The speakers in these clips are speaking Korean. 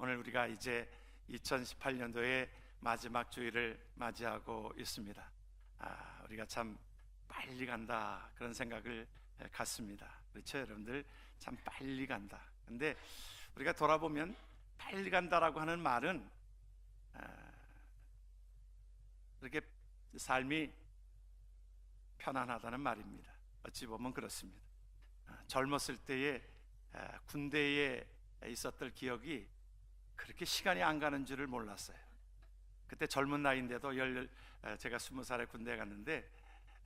오늘 우리가 이제 2018년도의 마지막 주일을 맞이하고 있습니다. 우리가 참 빨리 간다 그런 생각을 갖습니다. 그렇죠, 여러분들? 참 빨리 간다. 근데 우리가 돌아보면 빨리 간다라고 하는 말은 그렇게 삶이 편안하다는 말입니다. 어찌 보면 그렇습니다. 젊었을 때에 군대에 있었던 기억이 그렇게 시간이 안 가는 줄을 몰랐어요. 그때 젊은 나이인데도 제가 20살에 군대에 갔는데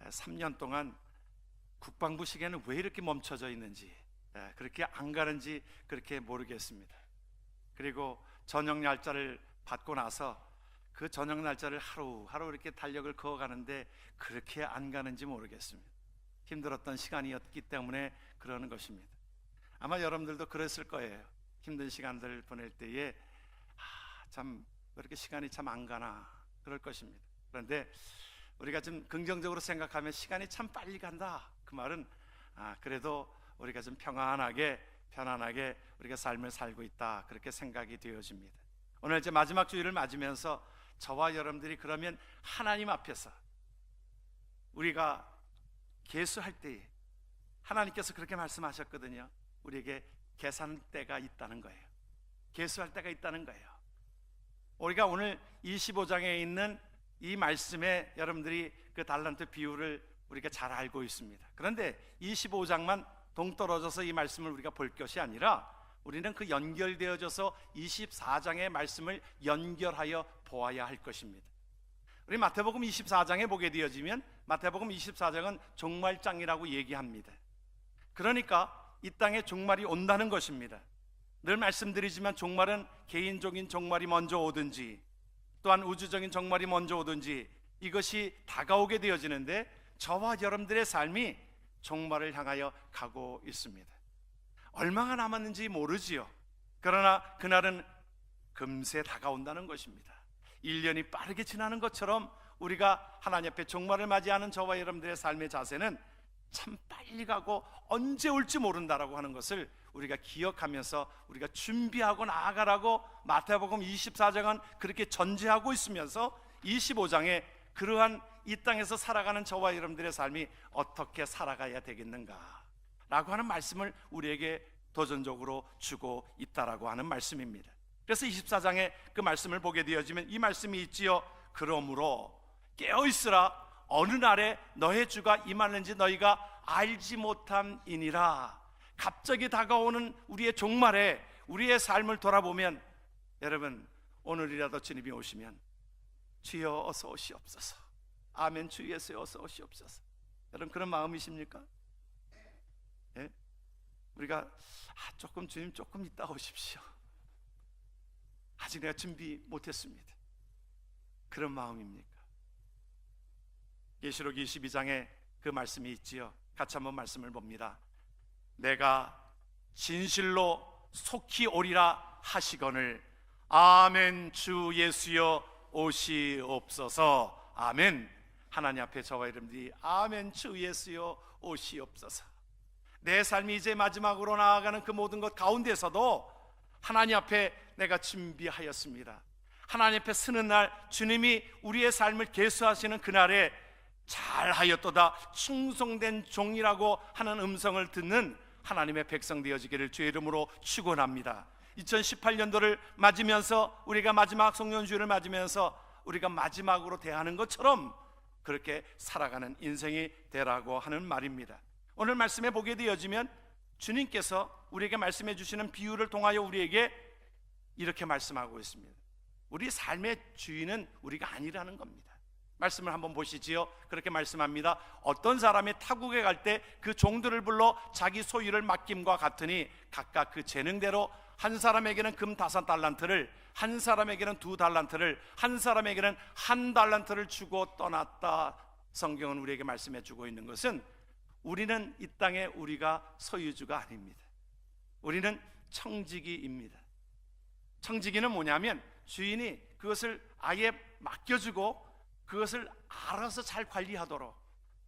3년 동안 국방부 시계는 왜 이렇게 멈춰져 있는지, 그렇게 안 가는지 그렇게 모르겠습니다. 그리고 저녁 날짜를 받고 나서 그 저녁 날짜를 하루하루 이렇게 달력을 그어가는데 그렇게 안 가는지 모르겠습니다. 힘들었던 시간이었기 때문에 그러는 것입니다. 아마 여러분들도 그랬을 거예요. 힘든 시간들 보낼 때에 참 그렇게 시간이 참 안 가나 그럴 것입니다. 그런데 우리가 좀 긍정적으로 생각하면 시간이 참 빨리 간다, 그 말은 그래도 우리가 좀 편안하게 우리가 삶을 살고 있다, 그렇게 생각이 되어집니다. 오늘 이제 마지막 주일을 맞으면서 저와 여러분들이 그러면 하나님 앞에서 우리가 계수할 때에 하나님께서 그렇게 말씀하셨거든요. 우리에게 계산 때가 있다는 거예요. 계수할 때가 있다는 거예요. 우리가 오늘 25장에 있는 이 말씀에 여러분들이 그 달란트 비유를 우리가 잘 알고 있습니다. 그런데 25장만 동떨어져서 이 말씀을 우리가 볼 것이 아니라 우리는 그 연결되어져서 24장의 말씀을 연결하여 보아야 할 것입니다. 우리 마태복음 24장에 보게 되어지면 마태복음 24장은 종말장이라고 얘기합니다. 그러니까 이 땅에 종말이 온다는 것입니다. 늘 말씀드리지만 종말은 개인적인 종말이 먼저 오든지 또한 우주적인 종말이 먼저 오든지 이것이 다가오게 되어지는데 저와 여러분들의 삶이 종말을 향하여 가고 있습니다. 얼마나 남았는지 모르지요. 그러나 그날은 금세 다가온다는 것입니다. 1년이 빠르게 지나는 것처럼 우리가 하나님 앞에 종말을 맞이하는 저와 여러분들의 삶의 자세는 참 빨리 가고 언제 올지 모른다라고 하는 것을 우리가 기억하면서 우리가 준비하고 나아가라고 마태복음 24장은 그렇게 전제하고 있으면서 25장에 그러한 이 땅에서 살아가는 저와 여러분들의 삶이 어떻게 살아가야 되겠는가 라고 하는 말씀을 우리에게 도전적으로 주고 있다라고 하는 말씀입니다. 그래서 24장에 그 말씀을 보게 되어지면 이 말씀이 있지요. 그러므로 깨어있으라, 어느 날에 너의 주가 임하는지 너희가 알지 못함이니라. 갑자기 다가오는 우리의 종말에 우리의 삶을 돌아보면 여러분, 오늘이라도 주님이 오시면 주여 어서 오시옵소서, 아멘, 주 예수 어서 오시옵소서. 여러분 그런 마음이십니까? 예? 우리가 조금 주님 조금 이따 오십시오, 아직 내가 준비 못했습니다, 그런 마음입니까? 계시록 22장에 그 말씀이 있지요. 같이 한번 말씀을 봅니다. 내가 진실로 속히 오리라 하시거늘 아멘, 주 예수여 오시옵소서. 아멘. 하나님 앞에 저와 여러분들이 아멘, 주 예수여 오시옵소서. 내 삶이 이제 마지막으로 나아가는 그 모든 것 가운데서도 하나님 앞에 내가 준비하였습니다. 하나님 앞에 서는 날, 주님이 우리의 삶을 계수하시는 그날에 잘하였도다, 충성된 종이라고 하는 음성을 듣는 하나님의 백성 되어지기를 주의 이름으로 축원합니다. 2018년도를 맞으면서 우리가 마지막 성년주일을 맞으면서 우리가 마지막으로 대하는 것처럼 그렇게 살아가는 인생이 되라고 하는 말입니다. 오늘 말씀에 보게 되어지면 주님께서 우리에게 말씀해 주시는 비유를 통하여 우리에게 이렇게 말씀하고 있습니다. 우리 삶의 주인은 우리가 아니라는 겁니다. 말씀을 한번 보시지요. 그렇게 말씀합니다. 어떤 사람이 타국에 갈 때 그 종들을 불러 자기 소유를 맡김과 같으니 각각 그 재능대로 한 사람에게는 금 5달란트를, 한 사람에게는 2달란트를, 한 사람에게는 1달란트를 주고 떠났다. 성경은 우리에게 말씀해 주고 있는 것은 우리는 이 땅에 우리가 소유주가 아닙니다. 우리는 청지기입니다. 청지기는 뭐냐면 주인이 그것을 아예 맡겨주고 그것을 알아서 잘 관리하도록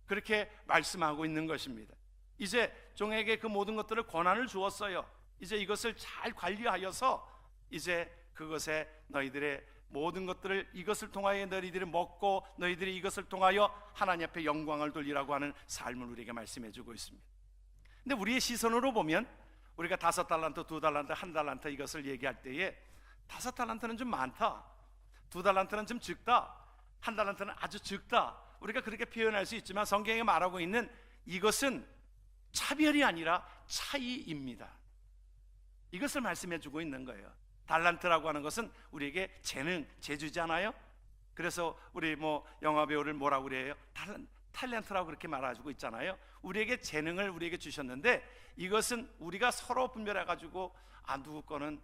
그렇게 말씀하고 있는 것입니다. 이제 종에게 그 모든 것들을 권한을 주었어요. 이제 이것을 잘 관리하여서 이제 그것에 너희들의 모든 것들을 이것을 통하여 너희들이 먹고 너희들이 이것을 통하여 하나님 앞에 영광을 돌리라고 하는 삶을 우리에게 말씀해 주고 있습니다. 근데 우리의 시선으로 보면 우리가 5달란트, 2달란트, 1달란트 이것을 얘기할 때에 5달란트는 좀 많다, 2달란트는 좀 적다, 1달란트는 아주 적다, 우리가 그렇게 표현할 수 있지만 성경에 말하고 있는 이것은 차별이 아니라 차이입니다. 이것을 말씀해 주고 있는 거예요. 달란트라고 하는 것은 우리에게 재능, 재주잖아요. 그래서 우리 영화 배우를 뭐라고 그래요? 탤런트라고 그렇게 말해주고 있잖아요. 우리에게 재능을 우리에게 주셨는데 이것은 우리가 서로 분별해가지고 누구 거는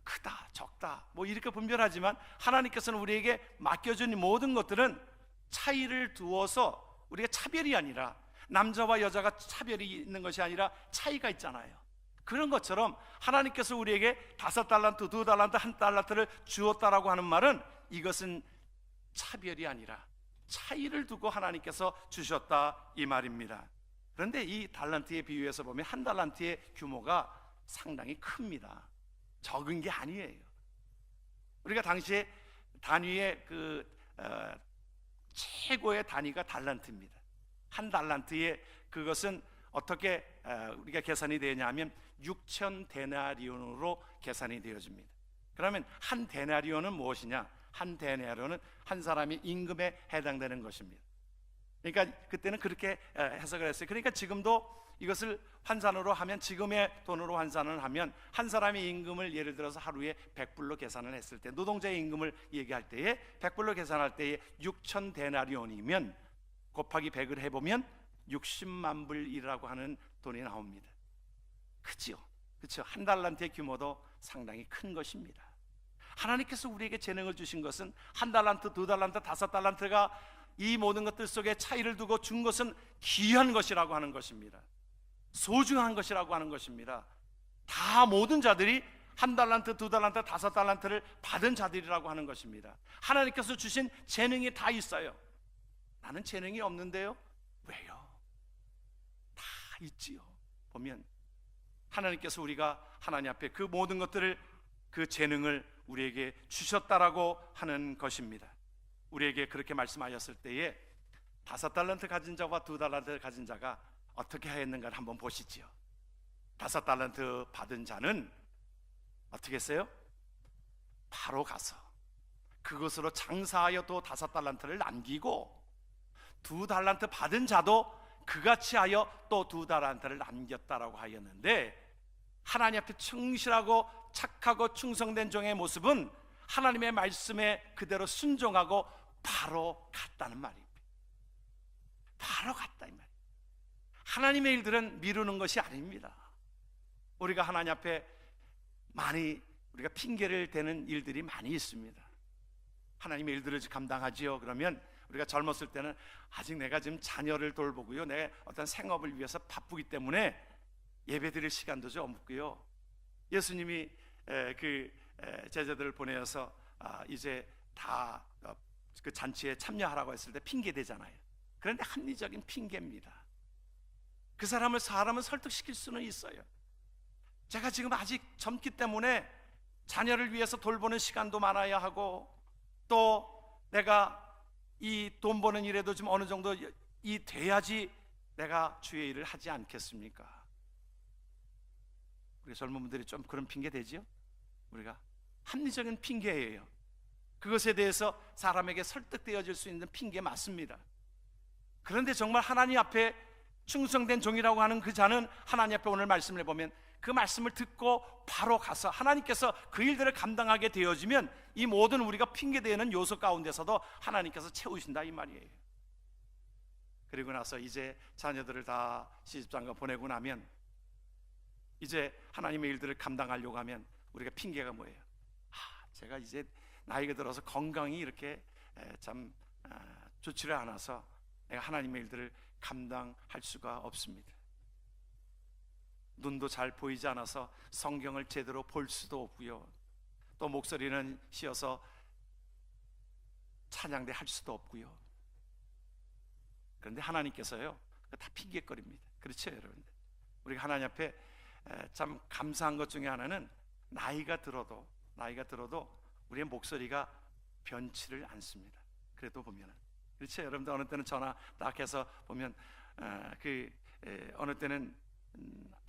크다, 적다 이렇게 분별하지만 하나님께서는 우리에게 맡겨준 이 모든 것들은 차이를 두어서 우리가 차별이 아니라 남자와 여자가 차별이 있는 것이 아니라 차이가 있잖아요. 그런 것처럼 하나님께서 우리에게 5달란트, 2달란트, 1달란트를 주었다라고 하는 말은 이것은 차별이 아니라 차이를 두고 하나님께서 주셨다 이 말입니다. 그런데 이 달란트의 비유에서 보면 1달란트의 규모가 상당히 큽니다. 적은 게 아니에요. 우리가 당시에 단위의 최고의 단위가 달란트입니다. 1달란트에 그것은 어떻게 우리가 계산이 되냐면 6천 데나리온으로 계산이 되어집니다. 그러면 한 데나리온은 무엇이냐? 한 데나리온은 한 사람의 임금에 해당되는 것입니다. 그러니까 그때는 그렇게 해석을 했어요. 그러니까 지금도 이것을 환산으로 하면, 지금의 돈으로 환산을 하면 한 사람의 임금을 예를 들어서 하루에 100불로 계산을 했을 때, 노동자의 임금을 얘기할 때에 100불로 계산할 때에 6천 데나리온이면 곱하기 100을 해보면 60만 불이라고 하는 돈이 나옵니다. 그죠? 그렇죠? 1달란트의 규모도 상당히 큰 것입니다. 하나님께서 우리에게 재능을 주신 것은 1달란트, 2달란트, 5달란트가 이 모든 것들 속에 차이를 두고 준 것은 귀한 것이라고 하는 것입니다. 소중한 것이라고 하는 것입니다. 다 모든 자들이 1달란트, 2달란트, 5달란트를 받은 자들이라고 하는 것입니다. 하나님께서 주신 재능이 다 있어요. 나는 재능이 없는데요? 왜요? 다 있지요. 보면 하나님께서 우리가 하나님 앞에 그 모든 것들을, 그 재능을 우리에게 주셨다라고 하는 것입니다. 우리에게 그렇게 말씀하셨을 때에 5달란트 가진 자와 2달란트 가진 자가 어떻게 하였는가를 한번 보시지요. 5달란트 받은 자는 어떻게 했어요? 바로 가서 그것으로 장사하여 또 5달란트를 남기고, 2달란트 받은 자도 그같이 하여 또 2달란트를 남겼다라고 하였는데, 하나님 앞에 충실하고 착하고 충성된 종의 모습은 하나님의 말씀에 그대로 순종하고 바로 갔다는 말입니다. 바로 갔다 이 말이에요. 하나님의 일들은 미루는 것이 아닙니다. 우리가 하나님 앞에 많이 우리가 핑계를 대는 일들이 많이 있습니다. 하나님의 일들을 감당하지요. 그러면 우리가 젊었을 때는 아직 내가 지금 자녀를 돌보고요, 내 어떤 생업을 위해서 바쁘기 때문에 예배드릴 시간도 좀 없고요. 예수님이 제자들을 보내어서 이제 다 그 잔치에 참여하라고 했을 때 핑계 대잖아요. 그런데 합리적인 핑계입니다. 그 사람을 설득시킬 수는 있어요. 제가 지금 아직 젊기 때문에 자녀를 위해서 돌보는 시간도 많아야 하고, 또 내가 이 돈 버는 일에도 좀 어느 정도 이 돼야지 내가 주의 일을 하지 않겠습니까? 우리 젊은 분들이 좀 그런 핑계 대지요? 우리가 합리적인 핑계예요. 그것에 대해서 사람에게 설득되어질 수 있는 핑계 맞습니다. 그런데 정말 하나님 앞에 충성된 종이라고 하는 그 자는 하나님 앞에 오늘 말씀을 보면 그 말씀을 듣고 바로 가서 하나님께서 그 일들을 감당하게 되어지면 이 모든 우리가 핑계대는 요소 가운데서도 하나님께서 채우신다 이 말이에요. 그리고 나서 이제 자녀들을 다 시집장가 보내고 나면 이제 하나님의 일들을 감당하려고 하면 우리가 핑계가 뭐예요? 제가 이제 나이가 들어서 건강이 이렇게 참 좋지를 않아서 내가 하나님의 일들을 감당할 수가 없습니다. 눈도 잘 보이지 않아서 성경을 제대로 볼 수도 없고요, 또 목소리는 쉬어서 찬양대 할 수도 없고요. 그런데 하나님께서요, 다 핑계거리입니다. 그렇죠 여러분? 우리가 하나님 앞에 참 감사한 것 중에 하나는 나이가 들어도 나이가 들어도 우리의 목소리가 변치를 않습니다. 그래도 보면은, 그렇죠? 여러분들 어느 때는 전화 딱 해서 보면 어느 때는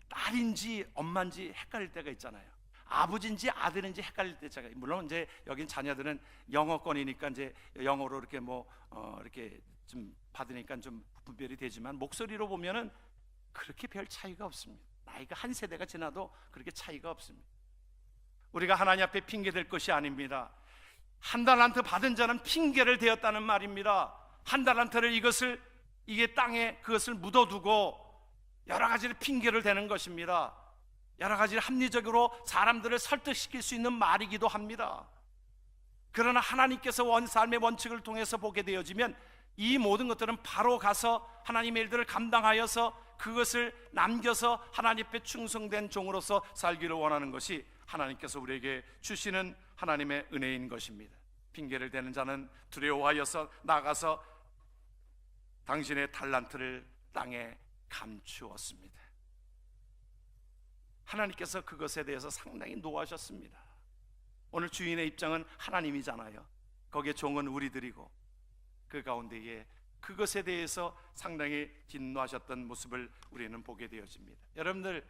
딸인지 엄마인지 헷갈릴 때가 있잖아요. 아버지인지 아들인지 헷갈릴 때 있잖아요. 물론 이제 여긴 자녀들은 영어권이니까 이제 영어로 이렇게 이렇게 좀 받으니까 좀 분별이 되지만, 목소리로 보면은 그렇게 별 차이가 없습니다. 나이가 한 세대가 지나도 그렇게 차이가 없습니다. 우리가 하나님 앞에 핑계 댈 것이 아닙니다. 한 달란트 받은 자는 핑계를 대었다는 말입니다. 한 달란트를 이게 땅에 그것을 묻어두고 여러 가지를 핑계를 대는 것입니다. 여러 가지를 합리적으로 사람들을 설득시킬 수 있는 말이기도 합니다. 그러나 하나님께서 삶의 원칙을 통해서 보게 되어지면 이 모든 것들은 바로 가서 하나님의 일들을 감당하여서 그것을 남겨서 하나님 앞에 충성된 종으로서 살기를 원하는 것이 하나님께서 우리에게 주시는 하나님의 은혜인 것입니다. 핑계를 대는 자는 두려워하여서 나가서 당신의 달란트를 땅에 감추었습니다. 하나님께서 그것에 대해서 상당히 노하셨습니다. 오늘 주인의 입장은 하나님이잖아요. 거기에 종은 우리들이고, 그 가운데에 그것에 대해서 상당히 진노하셨던 모습을 우리는 보게 되어집니다. 여러분들,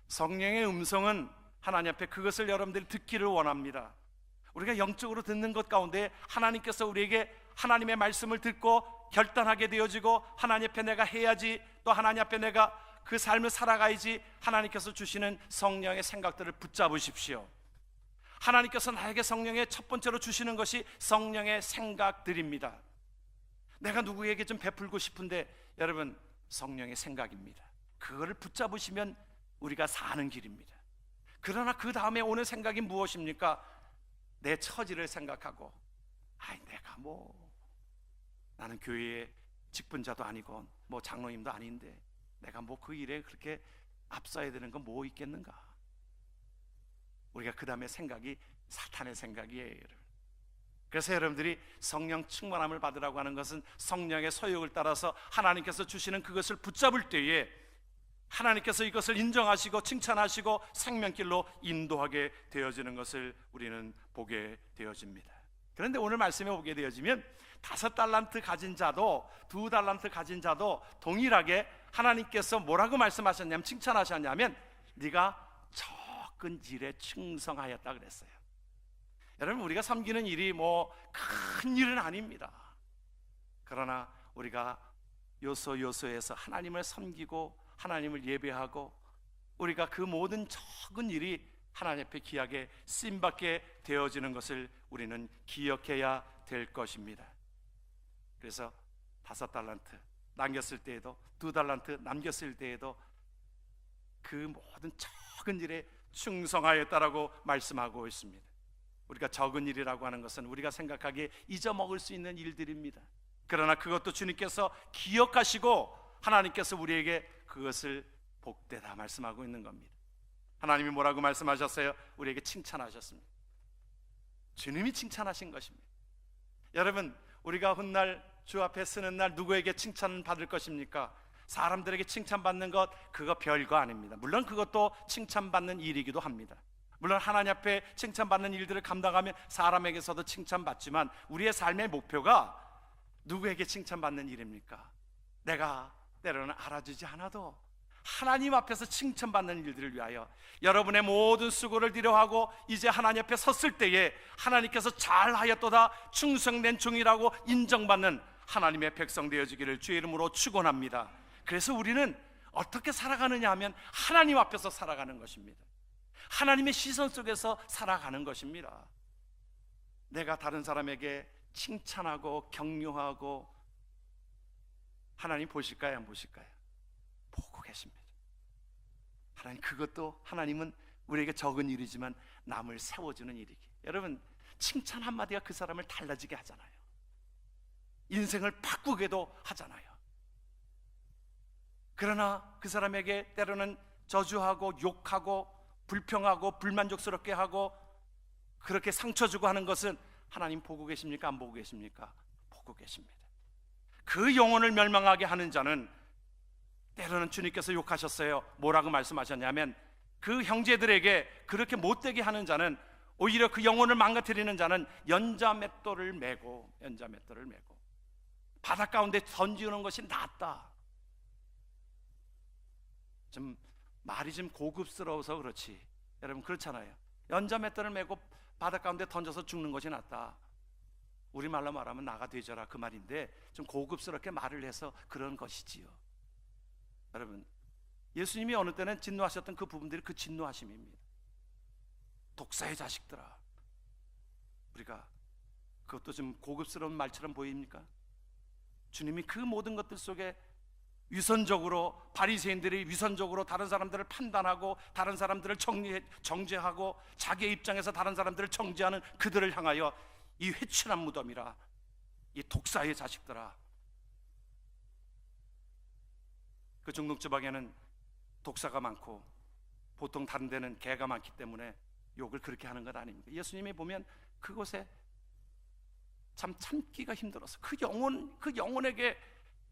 성령의 음성은 하나님 앞에 그것을 여러분들이 듣기를 원합니다. 우리가 영적으로 듣는 것 가운데 하나님께서 우리에게 하나님의 말씀을 듣고 결단하게 되어지고, 하나님 앞에 내가 해야지, 또 하나님 앞에 내가 그 삶을 살아가야지, 하나님께서 주시는 성령의 생각들을 붙잡으십시오. 하나님께서 나에게 성령의 첫 번째로 주시는 것이 성령의 생각들입니다. 내가 누구에게 좀 베풀고 싶은데, 여러분, 성령의 생각입니다. 그거를 붙잡으시면 우리가 사는 길입니다. 그러나 그 다음에 오는 생각이 무엇입니까? 내 처지를 생각하고, 내가 나는 교회의 직분자도 아니고 장로님도 아닌데 내가 그 일에 그렇게 앞서야 되는 건 뭐 있겠는가? 우리가 그 다음에 생각이 사탄의 생각이에요, 여러분. 그래서 여러분들이 성령 충만함을 받으라고 하는 것은 성령의 소욕을 따라서 하나님께서 주시는 그것을 붙잡을 때에 하나님께서 이것을 인정하시고 칭찬하시고 생명길로 인도하게 되어지는 것을 우리는 보게 되어집니다. 그런데 오늘 말씀에 보게 되어지면 5달란트 가진 자도 2달란트 가진 자도 동일하게 하나님께서 뭐라고 말씀하셨냐면, 칭찬하셨냐면, 네가 적은 일에 충성하였다 그랬어요. 여러분, 우리가 섬기는 일이 큰 일은 아닙니다. 그러나 우리가 요소에서 하나님을 섬기고 하나님을 예배하고, 우리가 그 모든 적은 일이 하나님 앞에 귀하게 쓰임받게 되어지는 것을 우리는 기억해야 될 것입니다. 그래서 5달란트 남겼을 때에도, 2달란트 남겼을 때에도 그 모든 적은 일에 충성하였다라고 말씀하고 있습니다. 우리가 적은 일이라고 하는 것은 우리가 생각하기에 잊어먹을 수 있는 일들입니다. 그러나 그것도 주님께서 기억하시고 하나님께서 우리에게 그것을 복되다 말씀하고 있는 겁니다. 하나님이 뭐라고 말씀하셨어요? 우리에게 칭찬하셨습니다. 주님이 칭찬하신 것입니다. 여러분, 우리가 훗날 주 앞에 서는 날 누구에게 칭찬 받을 것입니까? 사람들에게 칭찬받는 것, 그거 별거 아닙니다. 물론 그것도 칭찬받는 일이기도 합니다. 물론 하나님 앞에 칭찬받는 일들을 감당하면 사람에게서도 칭찬받지만, 우리의 삶의 목표가 누구에게 칭찬받는 일입니까? 내가 때로는 알아주지 않아도 하나님 앞에서 칭찬받는 일들을 위하여 여러분의 모든 수고를 뒤로하고 이제 하나님 앞에 섰을 때에 하나님께서 잘하였도다, 충성된 종이라고 인정받는 하나님의 백성 되어지기를 주의 이름으로 축원합니다. 그래서 우리는 어떻게 살아가느냐 하면 하나님 앞에서 살아가는 것입니다. 하나님의 시선 속에서 살아가는 것입니다. 내가 다른 사람에게 칭찬하고 격려하고 하나님 보실까요? 안 보실까요? 보고 계십니다. 하나님은 우리에게 적은 일이지만 남을 세워주는 일이기. 여러분, 칭찬 한마디가 그 사람을 달라지게 하잖아요. 인생을 바꾸게도 하잖아요. 그러나 그 사람에게 때로는 저주하고 욕하고 불평하고 불만족스럽게 하고 그렇게 상처 주고 하는 것은 하나님 보고 계십니까? 안 보고 계십니까? 보고 계십니다. 그 영혼을 멸망하게 하는 자는, 때로는 주님께서 욕하셨어요. 뭐라고 말씀하셨냐면, 그 형제들에게 그렇게 못되게 하는 자는 오히려 그 영혼을 망가뜨리는 자는 연자맷돌을 메고 바다 가운데 던지는 것이 낫다. 좀 말이 좀 고급스러워서 그렇지, 여러분 그렇잖아요. 연자맷돌을 메고 바다 가운데 던져서 죽는 것이 낫다. 우리말로 말하면 나가 되져라 그 말인데, 좀 고급스럽게 말을 해서 그런 것이지요. 여러분, 예수님이 어느 때는 진노하셨던 그 부분들이 그 진노하심입니다. 독사의 자식들아, 우리가 그것도 좀 고급스러운 말처럼 보입니까? 주님이 그 모든 것들 속에 위선적으로, 바리새인들이 위선적으로 다른 사람들을 판단하고 다른 사람들을 정죄하고 자기의 입장에서 다른 사람들을 정죄하는 그들을 향하여 이 회칠한 무덤이라, 이 독사의 자식들아. 그 중동 지방에는 독사가 많고 보통 다른 데는 개가 많기 때문에 욕을 그렇게 하는 것 아닙니까? 예수님이 보면 그곳에 참 참기가 힘들어서 그 영혼에게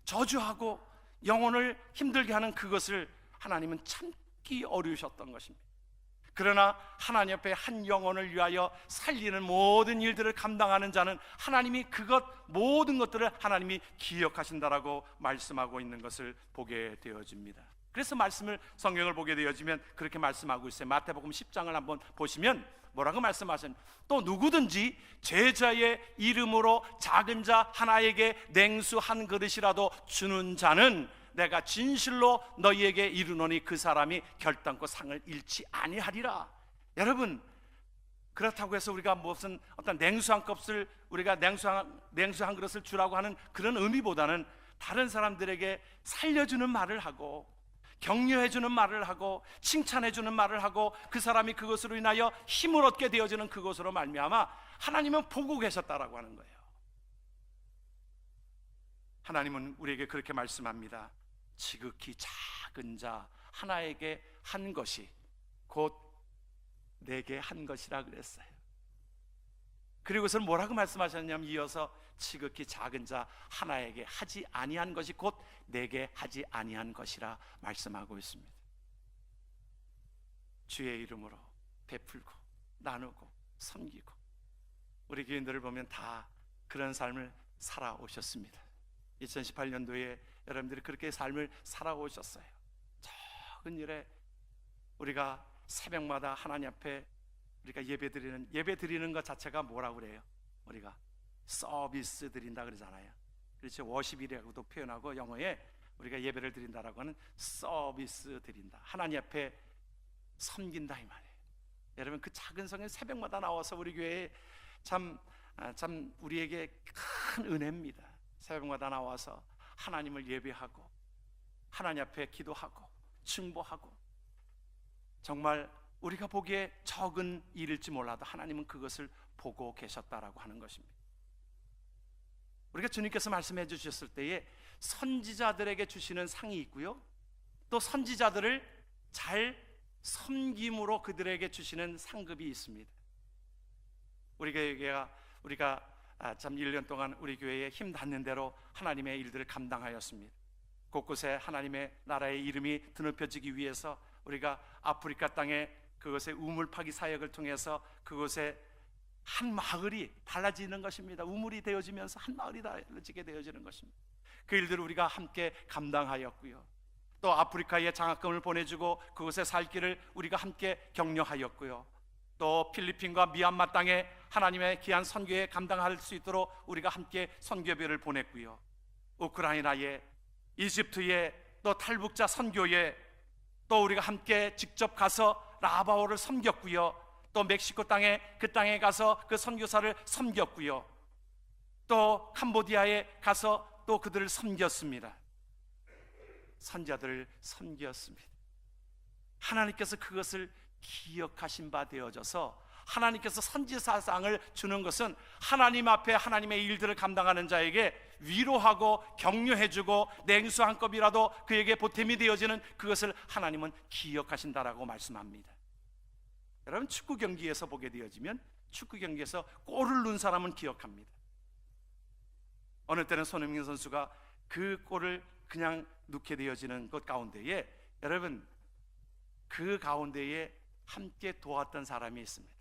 저주하고 영혼을 힘들게 하는 그것을 하나님은 참기 어려우셨던 것입니다. 그러나 하나님 앞에 한 영혼을 위하여 살리는 모든 일들을 감당하는 자는 하나님이 모든 것들을 하나님이 기억하신다라고 말씀하고 있는 것을 보게 되어집니다. 그래서 성경을 보게 되어지면 그렇게 말씀하고 있어요. 마태복음 10장을 한번 보시면 뭐라고 말씀하십니까? 또 누구든지 제자의 이름으로 작은 자 하나에게 냉수 한 그릇이라도 주는 자는 내가 진실로 너희에게 이르노니 그 사람이 결단코 상을 잃지 아니하리라. 여러분, 그렇다고 해서 우리가 무슨 어떤 냉수 한 컵을 우리가 냉수 한 그릇을 주라고 하는 그런 의미보다는 다른 사람들에게 살려주는 말을 하고 격려해주는 말을 하고 칭찬해주는 말을 하고 그 사람이 그것으로 인하여 힘을 얻게 되어지는 그것으로 말미암아 하나님은 보고 계셨다라고 하는 거예요. 하나님은 우리에게 그렇게 말씀합니다. 지극히 작은 자 하나에게 한 것이 곧 내게 한 것이라 그랬어요. 그리고서 뭐라고 말씀하셨냐면 이어서 지극히 작은 자 하나에게 하지 아니한 것이 곧 내게 하지 아니한 것이라 말씀하고 있습니다. 주의 이름으로 베풀고 나누고 섬기고, 우리 교인들을 보면 다 그런 삶을 살아오셨습니다. 2018년도에 여러분들이 그렇게 삶을 살아오셨어요. 적은 일에 우리가 새벽마다 하나님 앞에 우리가 예배 드리는 것 자체가 뭐라고 그래요? 우리가 서비스 드린다 그러잖아요. 그렇죠. 워십이라고도 표현하고 영어에 우리가 예배를 드린다라고 하는 서비스 드린다, 하나님 앞에 섬긴다 이 말이에요. 여러분, 그 작은 성에 새벽마다 나와서 우리 교회에 참 우리에게 큰 은혜입니다. 새벽마다 나와서 하나님을 예배하고 하나님 앞에 기도하고 중보하고, 정말 우리가 보기에 적은 일일지 몰라도 하나님은 그것을 보고 계셨다라고 하는 것입니다. 우리가 주님께서 말씀해 주셨을 때에 선지자들에게 주시는 상이 있고요, 또 선지자들을 잘 섬김으로 그들에게 주시는 상급이 있습니다. 우리가 참 1년 동안 우리 교회에 힘 닿는 대로 하나님의 일들을 감당하였습니다. 곳곳에 하나님의 나라의 이름이 드높여지기 위해서 우리가 아프리카 땅에 그것의 우물 파기 사역을 통해서 그곳에 한 마을이 달라지는 것입니다. 우물이 되어지면서 한 마을이 달라지게 되어지는 것입니다. 그 일들을 우리가 함께 감당하였고요, 또 아프리카에 장학금을 보내주고 그곳에 살 길을 우리가 함께 격려하였고요, 또 필리핀과 미얀마 땅에 하나님의 귀한 선교에 감당할 수 있도록 우리가 함께 선교비를 보냈고요, 우크라이나에, 이집트에, 또 탈북자 선교에 또 우리가 함께 직접 가서 라바오를 섬겼고요, 또 멕시코 땅에 그 땅에 가서 그 선교사를 섬겼고요, 또 캄보디아에 가서 또 그들을 섬겼습니다. 선자들을 섬겼습니다. 하나님께서 그것을 기억하신 바 되어져서 하나님께서 선지사상을 주는 것은 하나님 앞에 하나님의 일들을 감당하는 자에게 위로하고 격려해주고 냉수 한 컵이라도 그에게 보탬이 되어지는 그것을 하나님은 기억하신다라고 말씀합니다. 여러분, 축구 경기에서 보게 되어지면 축구 경기에서 골을 넣은 사람은 기억합니다. 어느 때는 손흥민 선수가 그 골을 그냥 넣게 되어지는 것 가운데에, 여러분, 그 가운데에 함께 도왔던 사람이 있습니다.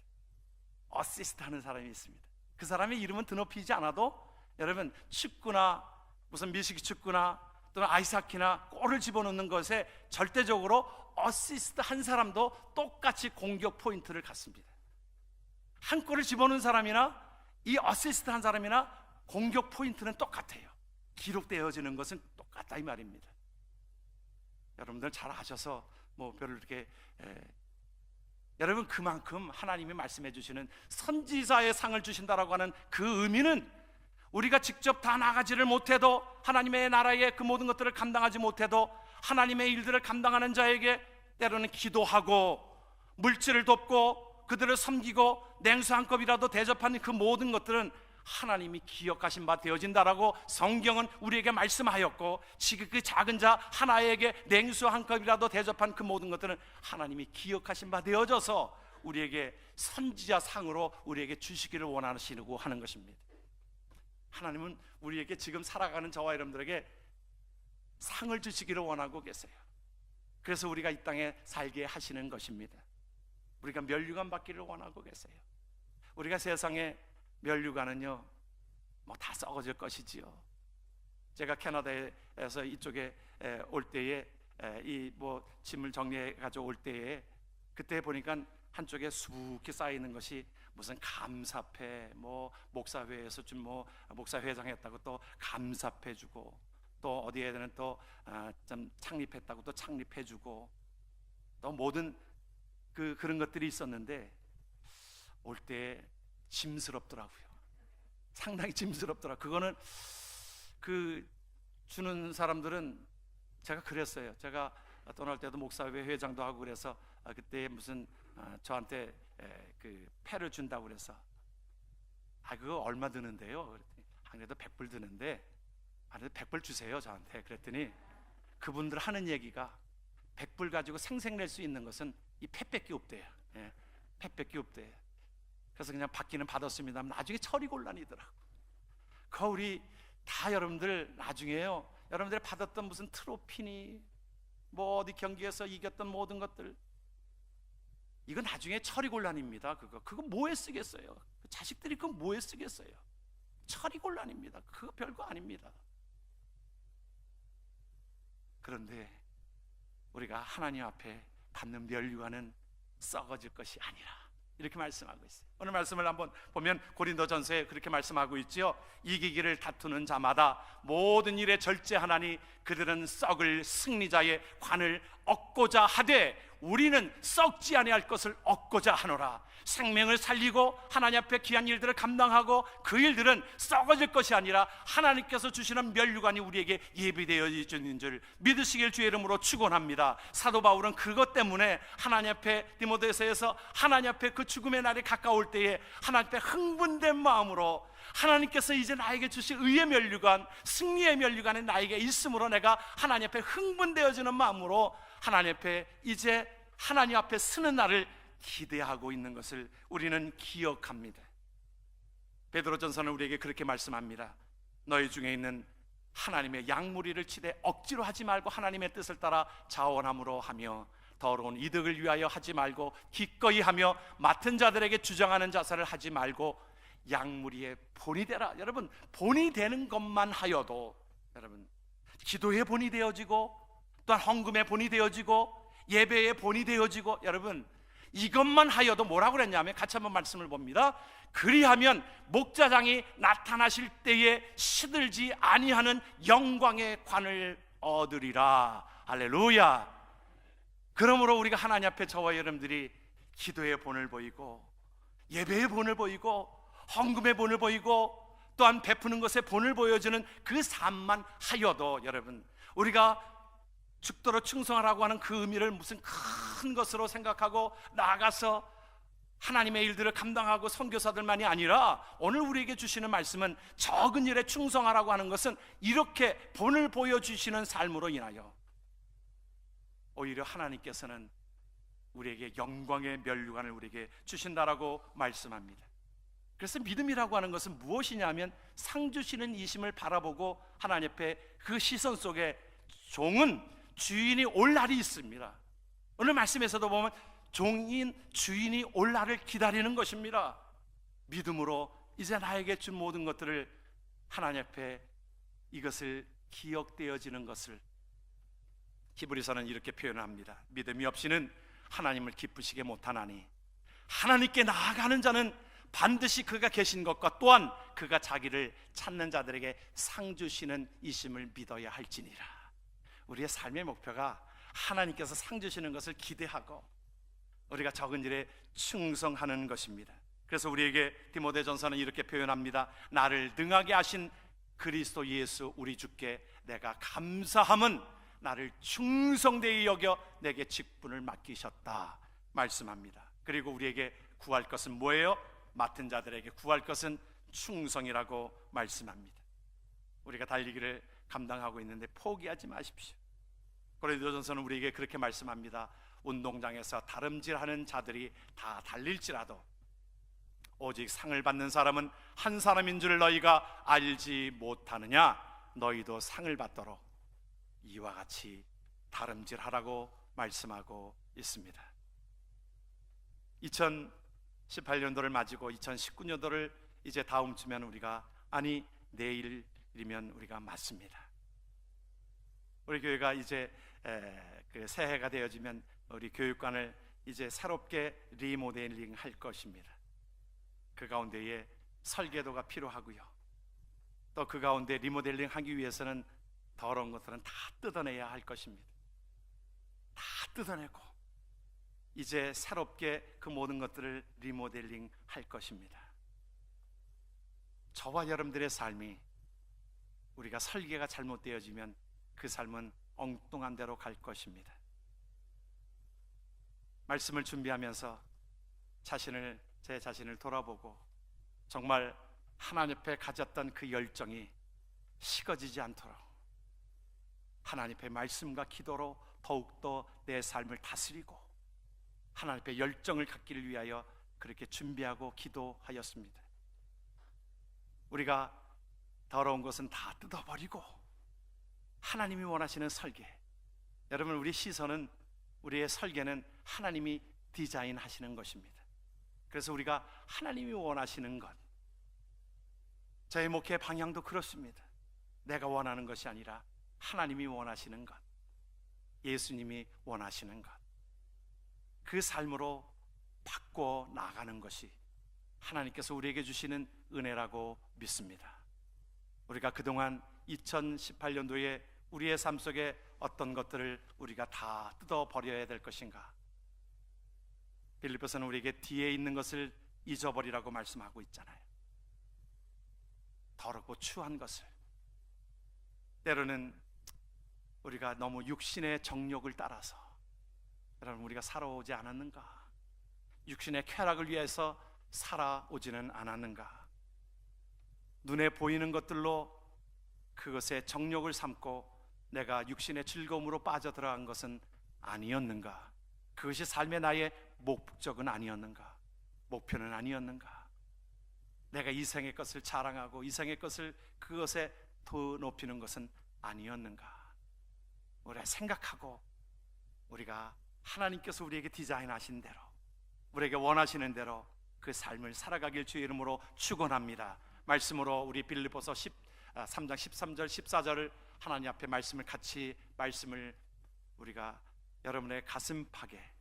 어시스트 하는 사람이 있습니다. 그 사람의 이름은 드높이지 않아도 여러분 축구나 무슨 미식 축구나 또는 아이스하키나 골을 집어넣는 것에 절대적으로 어시스트 한 사람도 똑같이 공격 포인트를 갖습니다. 한 골을 집어넣은 사람이나 이 어시스트 한 사람이나 공격 포인트는 똑같아요. 기록되어지는 것은 똑같다 이 말입니다. 여러분들 잘 아셔서 뭐 별로 이렇게 여러분 그만큼 하나님이 말씀해 주시는 선지자의 상을 주신다라고 하는 그 의미는 우리가 직접 다 나가지를 못해도 하나님의 나라의 그 모든 것들을 감당하지 못해도 하나님의 일들을 감당하는 자에게 때로는 기도하고 물질을 돕고 그들을 섬기고 냉수 한 컵이라도 대접하는 그 모든 것들은 하나님이 기억하신 바 되어진다라고 성경은 우리에게 말씀하였고 지금 그 작은 자 하나에게 냉수 한 컵이라도 대접한 그 모든 것들은 하나님이 기억하신 바 되어져서 우리에게 선지자 상으로 우리에게 주시기를 원하시고 하는 것입니다. 하나님은 우리에게 지금 살아가는 저와 여러분들에게 상을 주시기를 원하고 계세요. 그래서 우리가 이 땅에 살게 하시는 것입니다. 우리가 면류관 받기를 원하고 계세요. 우리가 세상에 면류관은요 뭐 다 썩어질 것이지요. 제가 캐나다에서 이쪽에 올 때에 이 뭐 짐을 정리해 가지고 올 때에 그때 보니까 한쪽에 수북히 쌓이는 것이 무슨 감사패, 뭐 목사회에서 좀 뭐 목사회장 했다고 또 감사패 주고 또 어디에는 또 좀 창립했다고 또 창립해 주고 또 모든 그런 것들이 있었는데 올 때 짐스럽더라고요. 상당히 짐스럽더라고요. 그거는 그 주는 사람들은 제가 그랬어요. 제가 떠날 때도 목사회 회장도 하고 그래서 그때 무슨 저한테 그 패를 준다고 그래서 그거 얼마 드는데요? 그랬더니 그래도 100불 드는데 그래도 100불 주세요 저한테. 그랬더니 그분들 하는 얘기가 100불 가지고 생색낼 수 있는 것은 이 패밖에 없대요. 패밖에 없대요. 그래서 그냥 받기는 받았습니다. 나중에 처리곤란이더라고. 그 우리 다 여러분들 나중에요. 여러분들이 받았던 무슨 트로피니 뭐 어디 경기에서 이겼던 모든 것들 이거 나중에 처리곤란입니다. 그거 뭐에 쓰겠어요? 자식들이 그거 뭐에 쓰겠어요? 처리곤란입니다. 그거 별거 아닙니다. 그런데 우리가 하나님 앞에 받는 면류관은 썩어질 것이 아니라 이렇게 말씀하고 있어요. 오늘 말씀을 한번 보면 고린도전서에 그렇게 말씀하고 있지요. 이기기를 다투는 자마다 모든 일에 절제하나니 그들은 썩을 승리자의 관을 얻고자 하되 우리는 썩지 아니할 것을 얻고자 하노라. 생명을 살리고 하나님 앞에 귀한 일들을 감당하고 그 일들은 썩어질 것이 아니라 하나님께서 주시는 면류관이 우리에게 예비되어 있는 줄 믿으시길 주의 이름으로 축원합니다. 사도 바울은 그것 때문에 하나님 앞에 디모데서에서 하나님 앞에 그 죽음의 날이 가까울 때에 하나님 앞에 흥분된 마음으로 하나님께서 이제 나에게 주신 의의 면류관, 승리의 면류관이 나에게 있으므로 내가 하나님 앞에 흥분되어지는 마음으로 하나님 앞에 이제 하나님 앞에 서는 날을 기대하고 있는 것을 우리는 기억합니다. 베드로전서는 우리에게 그렇게 말씀합니다. 너희 중에 있는 하나님의 양무리를 치되 억지로 하지 말고 하나님의 뜻을 따라 자원함으로 하며 더러운 이득을 위하여 하지 말고 기꺼이 하며 맡은 자들에게 주장하는 자세를 하지 말고 양무리의 본이 되라. 여러분 본이 되는 것만 하여도 여러분 기도의 본이 되어지고 또한 헌금의 본이 되어지고 예배의 본이 되어지고 여러분 이것만 하여도 뭐라고 그랬냐면 같이 한번 말씀을 봅니다. 그리하면 목자장이 나타나실 때에 시들지 아니하는 영광의 관을 얻으리라. 할렐루야. 그러므로 우리가 하나님 앞에 저와 여러분들이 기도의 본을 보이고 예배의 본을 보이고 헌금의 본을 보이고 또한 베푸는 것의 본을 보여주는 그 삶만 하여도 여러분 우리가 죽도록 충성하라고 하는 그 의미를 무슨 큰 것으로 생각하고 나아가서 하나님의 일들을 감당하고 선교사들만이 아니라 오늘 우리에게 주시는 말씀은 적은 일에 충성하라고 하는 것은 이렇게 본을 보여주시는 삶으로 인하여 오히려 하나님께서는 우리에게 영광의 면류관을 우리에게 주신다라고 말씀합니다. 그래서 믿음이라고 하는 것은 무엇이냐면 상 주시는 이심을 바라보고 하나님 앞에 그 시선 속에 종은 주인이 올 날이 있습니다. 오늘 말씀에서도 보면 종인 주인이 올 날을 기다리는 것입니다. 믿음으로 이제 나에게 준 모든 것들을 하나님 앞에 이것을 기억되어지는 것을 히브리서는 이렇게 표현합니다. 믿음이 없이는 하나님을 기쁘시게 못하나니 하나님께 나아가는 자는 반드시 그가 계신 것과 또한 그가 자기를 찾는 자들에게 상 주시는 이심을 믿어야 할지니라. 우리의 삶의 목표가 하나님께서 상 주시는 것을 기대하고 우리가 적은 일에 충성하는 것입니다. 그래서 우리에게 디모데전서는 이렇게 표현합니다. 나를 능하게 하신 그리스도 예수 우리 주께 내가 감사함은 나를 충성되이 여겨 내게 직분을 맡기셨다 말씀합니다. 그리고 우리에게 구할 것은 뭐예요? 맡은 자들에게 구할 것은 충성이라고 말씀합니다. 우리가 달리기를 감당하고 있는데 포기하지 마십시오. 고린도전서는 우리에게 그렇게 말씀합니다. 운동장에서 다름질하는 자들이 다 달릴지라도 오직 상을 받는 사람은 한 사람인 줄 너희가 알지 못하느냐? 너희도 상을 받도록 이와 같이 다름질하라고 말씀하고 있습니다. 2018년도를 맞이고 2019년도를 이제 다음 주면 우리가 내일이면 우리가 맞습니다. 우리 교회가 이제 그 새해가 되어지면 우리 교육관을 이제 새롭게 리모델링 할 것입니다. 그 가운데에 설계도가 필요하고요. 또 그 가운데 리모델링 하기 위해서는 더러운 것들은 다 뜯어내야 할 것입니다. 다 뜯어내고 이제 새롭게 그 모든 것들을 리모델링 할 것입니다. 저와 여러분들의 삶이 우리가 설계가 잘못되어지면 그 삶은 엉뚱한 대로 갈 것입니다. 말씀을 준비하면서 제 자신을 돌아보고 정말 하나님 앞에 가졌던 그 열정이 식어지지 않도록 하나님 앞에 말씀과 기도로 더욱더 내 삶을 다스리고 하나님 앞에 열정을 갖기를 위하여 그렇게 준비하고 기도하였습니다. 우리가 더러운 것은 다 뜯어버리고 하나님이 원하시는 설계, 여러분 우리 시선은 우리의 설계는 하나님이 디자인하시는 것입니다. 그래서 우리가 하나님이 원하시는 것, 저의 목회 방향도 그렇습니다. 내가 원하는 것이 아니라 하나님이 원하시는 것, 예수님이 원하시는 것, 그 삶으로 바꿔 나가는 것이 하나님께서 우리에게 주시는 은혜라고 믿습니다. 우리가 그동안 2018년도에 우리의 삶 속에 어떤 것들을 우리가 다 뜯어버려야 될 것인가? 빌립보서는 우리에게 뒤에 있는 것을 잊어버리라고 말씀하고 있잖아요. 더럽고 추한 것을. 때로는 우리가 너무 육신의 정욕을 따라서 여러분 우리가 살아오지 않았는가? 육신의 쾌락을 위해서 살아오지는 않았는가? 눈에 보이는 것들로 그것의 정욕을 삼고 내가 육신의 즐거움으로 빠져들어간 것은 아니었는가? 그것이 삶의 나의 목적은 아니었는가? 목표는 아니었는가? 내가 이생의 것을 자랑하고 이생의 것을 그것에 더 높이는 것은 아니었는가? 우리가 생각하고 우리가 하나님께서 우리에게 디자인하신 대로 우리에게 원하시는 대로 그 삶을 살아가길 주의 이름으로 축원합니다. 말씀으로 우리 빌립보서 3장 13절 14절을 하나님 앞에 말씀을 우리가 여러분의 가슴팍에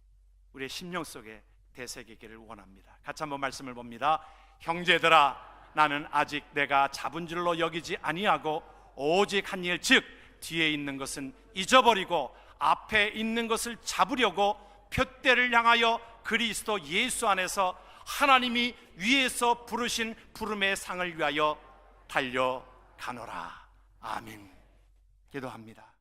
우리의 심령 속에 되새기기를 원합니다. 같이 한번 말씀을 봅니다. 형제들아 나는 아직 내가 잡은 줄로 여기지 아니하고 오직 한 일 즉 뒤에 있는 것은 잊어버리고 앞에 있는 것을 잡으려고 푯대를 향하여 그리스도 예수 안에서 하나님이 위에서 부르신 부름의 상을 위하여 달려가노라. 아멘. 기도합니다.